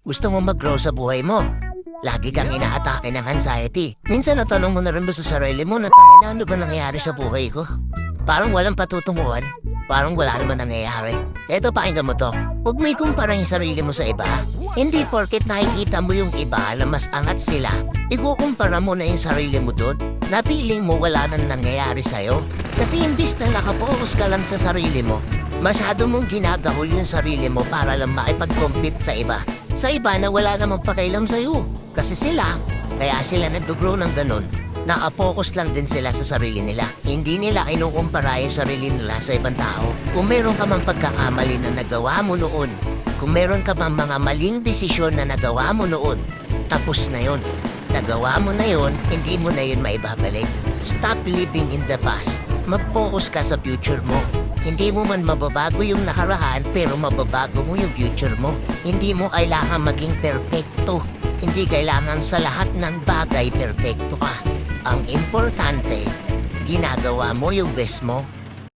Gusto mo mag-grow sa buhay mo? Lagi kang inaatake ng anxiety. Minsan natanong mo na rin ba sa sarili mo na tangina, ano ba nangyayari sa buhay ko? Parang walang patutunguhan. Parang wala naman nangyayari. Eto, pakinggan mo to. Huwag mo ikumpara yung sarili mo sa iba. Hindi porket nakikita mo yung iba na mas angat sila, ikukumpara mo na yung sarili mo doon na feeling mo wala nang nangyayari sa'yo. Kasi imbis na nakapokus ka lang sa sarili mo, masyado mong ginagahol yung sarili mo para lang makipag-compete sa iba. Sa iba na wala namang pakailam sa'yo. Kasi sila, kaya sila nag-grow ng ganun. Nakapokus lang din sila sa sarili nila. Hindi nila kinukumpara yung sarili nila sa ibang tao. Kung meron ka mang pagkakamali na nagawa mo noon, kung meron ka mang mga maling desisyon na nagawa mo noon, tapos na yun. Nagawa mo na yun, hindi mo na yun maibabalik. Stop living in the past. Mag-focus ka sa future mo. Hindi mo man mababago yung nakaraan, pero mababago mo yung future mo. Hindi mo kailangan maging perfecto. Hindi kailangan sa lahat ng bagay perfecto ka. Ang importante, ginagawa mo yung best mo.